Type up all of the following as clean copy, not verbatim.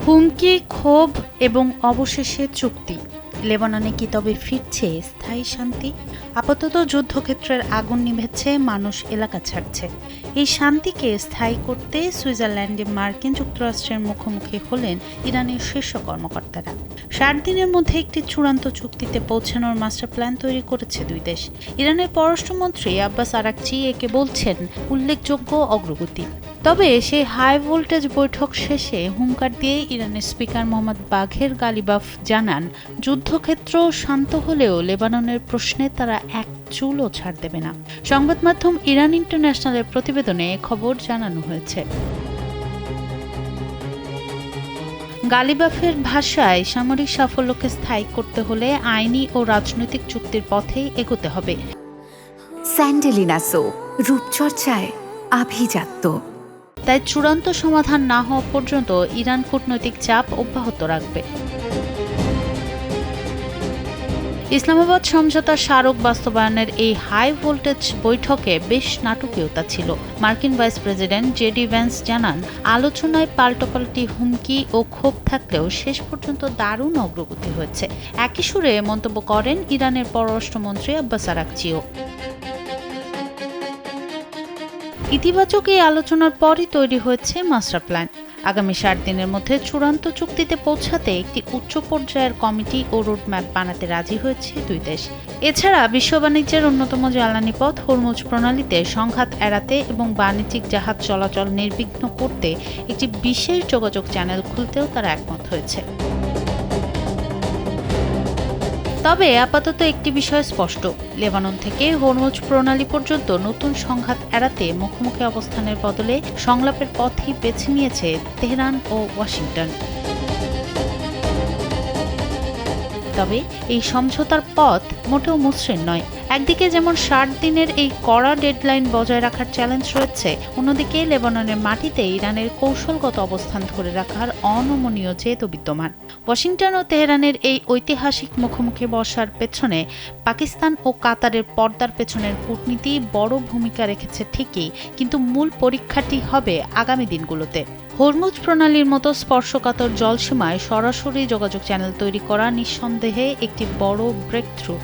হুমকি, ক্ষোভ এবং অবশেষে চুক্তি। লেবাননে কি তবে ফিরছে স্থায়ী শান্তি? আপাতত যুদ্ধক্ষেত্রের আগুন নিভেছে, মানুষ এলাকা ছাড়ছে। এই শান্তিকে স্থায়ী করতে সুইজারল্যান্ডে মার্কিন যুক্তরাষ্ট্রের মুখোমুখি হলেন ইরানের শীর্ষ কর্মকর্তারা। 60 দিনের মধ্যে একটি চূড়ান্ত চুক্তিতে পৌঁছানোর মাস্টার প্ল্যান তৈরি করেছে দুই দেশ। ইরানের পররাষ্ট্রমন্ত্রী আব্বাস আরাকচি একে বলছেন উল্লেখযোগ্য অগ্রগতি। তবে সেই হাই ভোল্টেজ বৈঠক শেষে হুঙ্কার দিয়ে ইরানের স্পিকার মোহাম্মদ বাঘের গালিবাফ জানান, যুদ্ধক্ষেত্র শান্ত হলেও লেবাননের প্রশ্নে তারা এক চুলও ছাড় দেবে না। সংবাদ মাধ্যম ইরান ইন্টারন্যাশনালের প্রতিবেদনে খবর জানানো হয়েছে। গালিবাফের ভাষায়, সামরিক সাফল্যকে স্থায়ী করতে হলে আইনি ও রাজনৈতিক চুক্তির পথেই এগোতে হবে। স্যান্ডেলিনা সো, রূপচর্চায় আভিজাত্য। তাই চূড়ান্ত সমাধান না হওয়া পর্যন্ত ইরান কূটনৈতিক চাপ অব্যাহত রাখবে। ইসলামাবাদ সমঝোতার স্মারক বাস্তবায়নের এই হাই ভোল্টেজ বৈঠকে বেশ নাটকীয়তা ছিল। মার্কিন ভাইস প্রেসিডেন্ট জেডি ভ্যান্স জানান, আলোচনায় পাল্টাপাল্টি হুমকি ও ক্ষোভ থাকলেও শেষ পর্যন্ত দারুণ অগ্রগতি হয়েছে। একই সুরে মন্তব্য করেন ইরানের পররাষ্ট্রমন্ত্রী আব্বাস আরাকচিও। ইতিবাচক এই আলোচনার পরই তৈরি হয়েছে মাস্টার প্ল্যান। আগামী 60 দিনের মধ্যে চূড়ান্ত চুক্তিতে পৌঁছাতে একটি উচ্চ পর্যায়ের কমিটি ও রোডম্যাপ বানাতে রাজি হয়েছে দুই দেশ। এছাড়া বিশ্ব বাণিজ্যের অন্যতম জ্বালানি পথ হরমুজ প্রণালীতে সংঘাত এড়াতে এবং বাণিজ্যিক জাহাজ চলাচল নির্বিঘ্ন করতে একটি বিশেষ যোগাযোগ চ্যানেল খুলতেও তারা একমত হয়েছে। তবে আপাতত একটি বিষয় স্পষ্ট, লেবানন থেকে হরমুজ প্রণালী পর্যন্ত নতুন সংঘাত এড়াতে মুখোমুখি অবস্থানের বদলে সংলাপের পথই বেছে নিয়েছে তেহরান ও ওয়াশিংটন। তবে এই সমঝোতার পথ মোটেও মসৃণ নয়। একদিকে যেমন 60 দিনের এই কড়া ডেডলাইন বজায় রাখার চ্যালেঞ্জ রয়েছে, অন্যদিকে লেবাননের মাটিতে ইরানের কৌশলগত অবস্থান ধরে রাখার অনমনীয় জেদও বিদ্যমান। ওয়াশিংটন ও তেহরানের এই ঐতিহাসিক মুখোমুখি বসার পেছনে পাকিস্তান ও কাতারের পর্দার পেছনের কূটনীতি বড় ভূমিকা রেখেছে ঠিকই, কিন্তু মূল পরীক্ষাটি হবে আগামী দিনগুলোতে। হরমুজ প্রণালীর মতো স্পর্শকাতর জলসীমায় সরাসরি যোগাযোগ চ্যানেল তৈরি করা নিঃসন্দেহে একটি বড় ব্রেকথ্রু।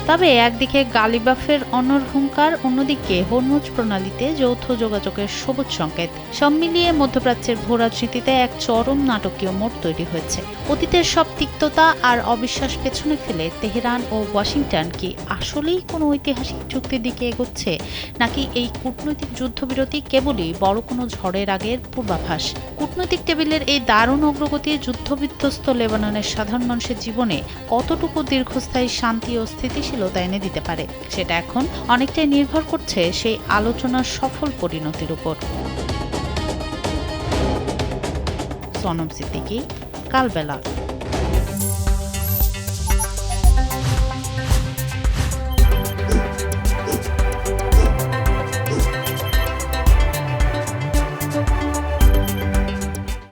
তবে একদিকে গালিবাফের অনর হুঙ্কার, অন্যদিকে হরমুজ প্রণালীতে যৌথ যোগাযোগের সবুজ সংকেত। সব মিলিয়ে মধ্যপ্রাচ্যের ভূরাজনীতিতে এক চরম নাটকীয় মোড় তৈরি হয়েছে। অতীতের সব তিক্ততা আর অবিশ্বাস পেছনে ফেলে তেহরান ও ওয়াশিংটন কি আসলেই কোনো ঐতিহাসিক চুক্তির দিকে এগোচ্ছে, নাকি এই কূটনৈতিক যুদ্ধবিরতি কেবলই বড় কোনো ঝড়ের আগের পূর্বাভাস? কূটনৈতিক টেবিলের এই দারুণ অগ্রগতি যুদ্ধবিধ্বস্ত লেবাননের সাধারণ মানুষের জীবনে কতটুকু দীর্ঘস্থায়ী শান্তি ও স্থিতিশীলতা এনে দিতে পারে, সেটা এখন অনেকটাই নির্ভর করছে সেই আলোচনার সফল পরিণতির উপর। সনম সিদ্দিকী, কালবেলা।